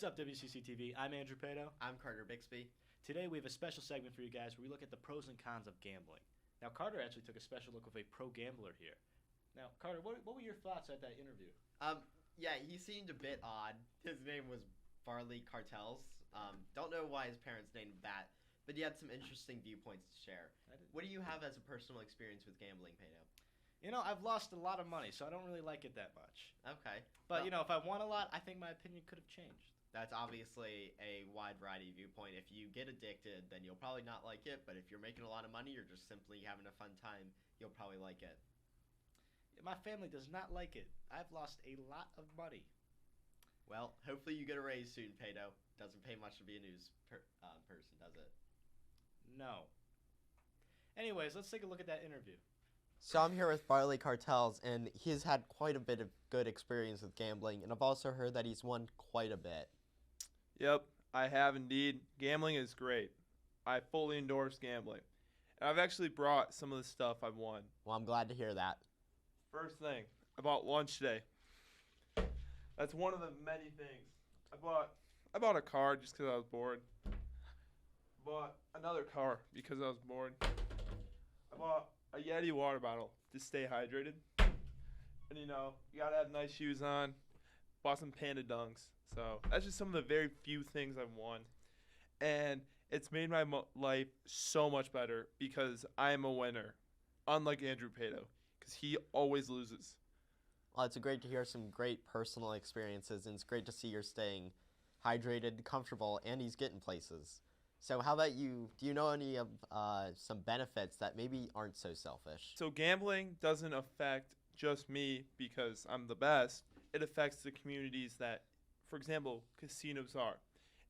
What's up, WCC TV? I'm Andrew Pato. I'm Carter Bixby. Today we have a special segment for you guys where we look at the pros and cons of gambling. Now, Carter actually took a special look with a pro gambler here. Now, Carter, what were your thoughts at that interview? Yeah, he seemed a bit odd. His name was Farley Cartels. Don't know why his parents named him that, but he had some interesting viewpoints to share. What do you have as a personal experience with gambling, Pato? You know, I've lost a lot of money, so I don't really like it that much. Okay. But, Well, if I won a lot, I think my opinion could have changed. that's obviously a wide variety of viewpoint. If you get addicted, then you'll probably not like it, but if you're making a lot of money or just simply having a fun time, you'll probably like it. My family does not like it. I've lost a lot of money. Well, hopefully you get a raise soon, Pato. Doesn't pay much to be a person, does it? No. Anyways, let's take a look at that interview. So I'm here with Farley Cartels, and he's had quite a bit of good experience with gambling, and I've also heard that he's won quite a bit. Yep, I have indeed. Gambling is great. I fully endorse gambling. And I've actually brought some of the stuff I've won. Well, I'm glad to hear that. First thing, I bought lunch today. That's one of the many things. I bought a car just because I was bored. Bought another car because I was bored. I bought a Yeti water bottle to stay hydrated. And you gotta have nice shoes on. Bought some Panda Dunks. So that's just some of the very few things I've won. And it's made my life so much better because I am a winner. Unlike Andrew Pato, because he always loses. Well, it's great to hear some great personal experiences, and it's great to see you're staying hydrated, comfortable, and he's getting places. So how about you? Do you know any of some benefits that maybe aren't so selfish? So gambling doesn't affect just me because I'm the best. It affects the communities that, for example, casinos are.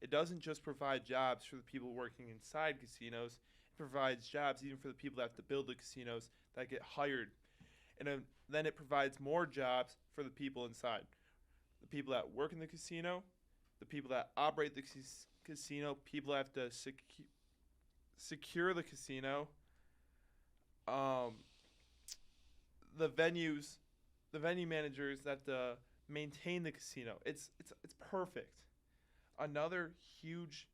It doesn't just provide jobs for the people working inside casinos. It provides jobs even for the people that have to build the casinos that get hired. And then it provides more jobs for the people inside. The people that work in the casino, the people that operate the casino, people that have to secure the casino, the venue managers that maintain the casino. It's perfect. Another huge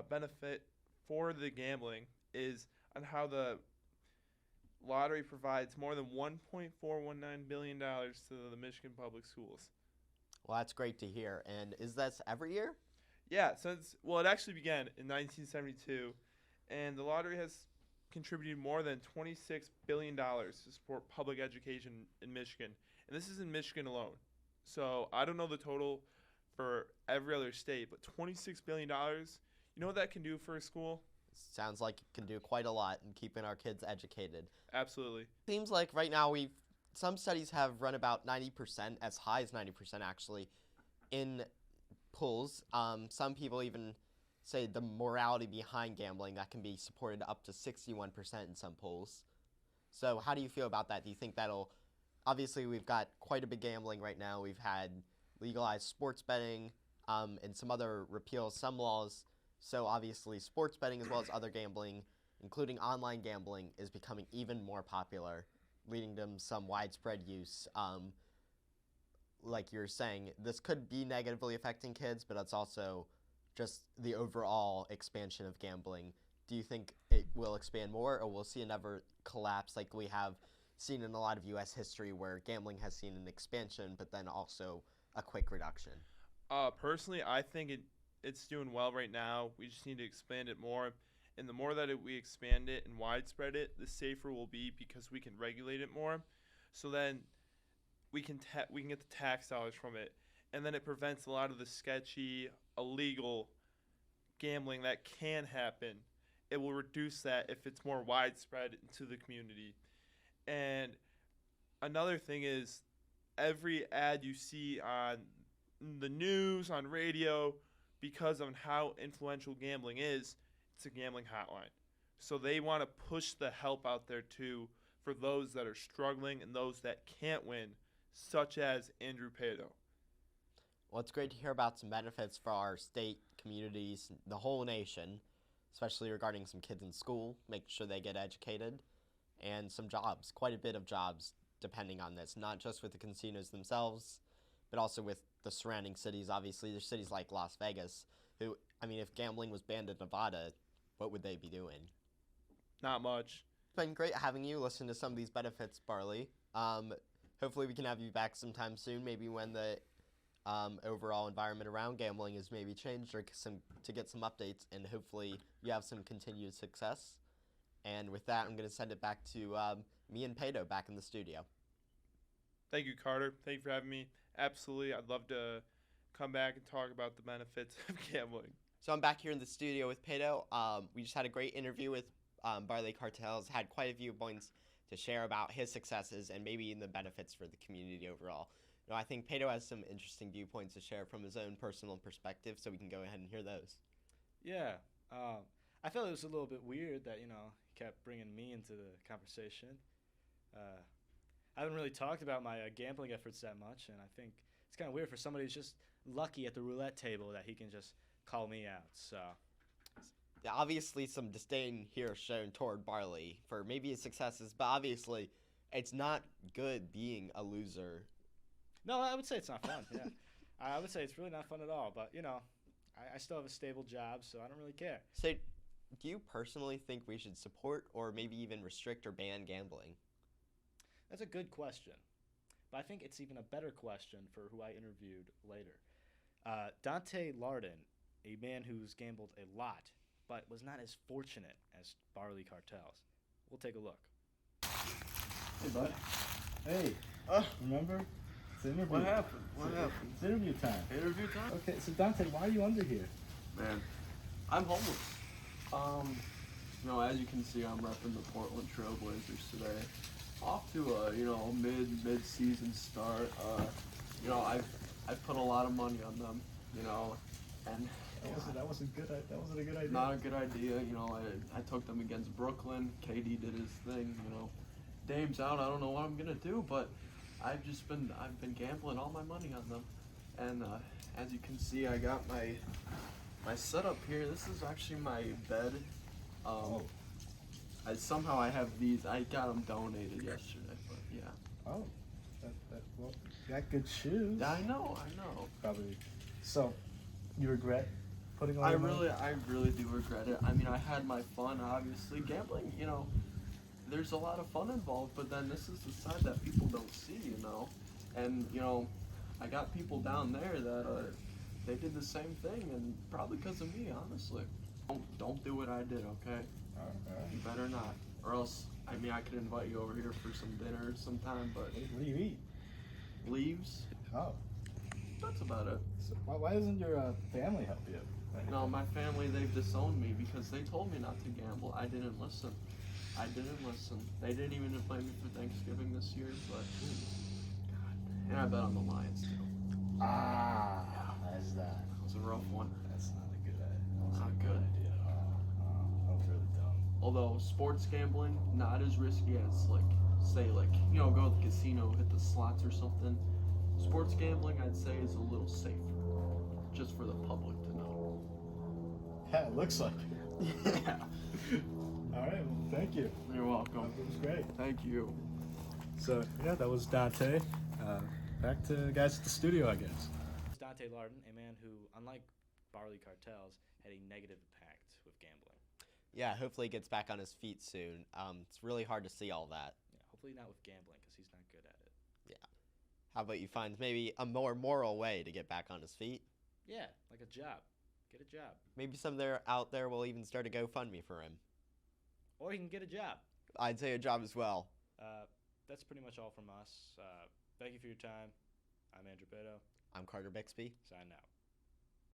benefit for the gambling is on how the lottery provides more than $1.419 billion to the Michigan public schools. Well, that's great to hear. And is this every year? Yeah, it actually began in 1972, and the lottery has contributed more than $26 billion to support public education in Michigan. And this is in Michigan alone. So I don't know the total for every other state, but $26 billion, you know what that can do for a school? Sounds like it can do quite a lot in keeping our kids educated. Absolutely. Seems like right now some studies have run about 90%, as high as 90% actually, in pools. Some people even say the morality behind gambling, that can be supported up to 61% in some polls. So how do you feel about that? Do you think obviously we've got quite a big gambling right now. We've had legalized sports betting and some other repeals, some laws. So obviously sports betting as well as other gambling, including online gambling, is becoming even more popular, leading to some widespread use. Like you're saying, this could be negatively affecting kids, but it's also just the overall expansion of gambling. Do you think it will expand more, or we'll see another collapse like we have seen in a lot of U.S. history where gambling has seen an expansion, but then also a quick reduction? Personally, I think it's doing well right now. We just need to expand it more. And the more that we expand it and widespread it, the safer we'll be because we can regulate it more. So then we can get the tax dollars from it. And then it prevents a lot of the sketchy, illegal gambling that can happen. It will reduce that if it's more widespread into the community. And another thing is every ad you see on the news, on radio, because of how influential gambling is, it's a gambling hotline. So they want to push the help out there too for those that are struggling and those that can't win, such as Andrew Pato. Well, it's great to hear about some benefits for our state, communities, the whole nation, especially regarding some kids in school, make sure they get educated, and some jobs, quite a bit of jobs depending on this, not just with the casinos themselves, but also with the surrounding cities. Obviously, there's cities like Las Vegas, who, I mean, if gambling was banned in Nevada, what would they be doing? Not much. It's been great having you listen to some of these benefits, Barley. Hopefully we can have you back sometime soon, maybe when the overall environment around gambling is maybe changed, or to get some updates, and hopefully you have some continued success. And with that, I'm going to send it back to me and Pato back in the studio. Thank you, Carter. Thank you for having me. Absolutely. I'd love to come back and talk about the benefits of gambling. So I'm back here in the studio with Pato. We just had a great interview with Barley Cartels, had quite a few points to share about his successes and maybe even the benefits for the community overall. You know, I think Pato has some interesting viewpoints to share from his own personal perspective, so we can go ahead and hear those. Yeah. I felt it was a little bit weird that, he kept bringing me into the conversation. I haven't really talked about my gambling efforts that much, and I think it's kind of weird for somebody who's just lucky at the roulette table that he can just call me out. So Obviously, some disdain here shown toward Barley for maybe his successes, but obviously, it's not good being a loser. No, I would say it's not fun. Yeah, I would say it's really not fun at all. But I still have a stable job, so I don't really care. So, do you personally think we should support or maybe even restrict or ban gambling? That's a good question, but I think it's even a better question for who I interviewed later. Dante Lardon, a man who's gambled a lot, but was not as fortunate as Barley Cartels. We'll take a look. Hey, bud. Hey. Remember? It's interview. What happened? What happened? It's interview time. Interview time? Okay, so Dante, why are you under here? Man, I'm homeless. As you can see, I'm repping the Portland Trailblazers today. Off to a, mid-season start. I've put a lot of money on them, and That wasn't a good idea. not a good idea. I took them against Brooklyn. KD did his thing. Dame's out. I don't know what I'm gonna do, but I've been gambling all my money on them. And as you can see, I got my setup here. This is actually my bed. I have these. I got them donated yesterday, but yeah. Oh, well, you got good shoes. I know. Probably. So, you regret putting all I your money? really do regret it. I mean, I had my fun, obviously. Gambling, there's a lot of fun involved, but then this is the side that people don't see, And, I got people down there that they did the same thing, and probably because of me, honestly. Don't do what I did, okay? All right. You better not. Or else, I could invite you over here for some dinner sometime, but What do you eat? leaves, Oh. that's about it. So why doesn't your family help you? No, my family, they've disowned me because they told me not to gamble. I didn't listen. They didn't even invite me for Thanksgiving this year, but God. And I bet on the Lions too. That's that. It was a rough one. That's not a good idea. Not good. idea. That was really dumb. Although sports gambling, not as risky as go to the casino, hit the slots or something. Sports gambling, I'd say, is a little safer, just for the public to know. Yeah, it looks like it. Yeah. All right, well, thank you. You're welcome. That was great. Thank you. So, yeah, that was Dante. Back to guys at the studio, I guess. It's Dante Lardon, a man who, unlike Barley Cartels, had a negative impact with gambling. Yeah, hopefully he gets back on his feet soon. It's really hard to see all that. Yeah, hopefully not with gambling, because he's not good at it. How about you find maybe a more moral way to get back on his feet? Yeah, like a job. Get a job. Maybe some there out there will even start a GoFundMe for him. Or he can get a job. I'd say a job as well. That's pretty much all from us. Thank you for your time. I'm Andrew Beto. I'm Carter Bixby. Sign out.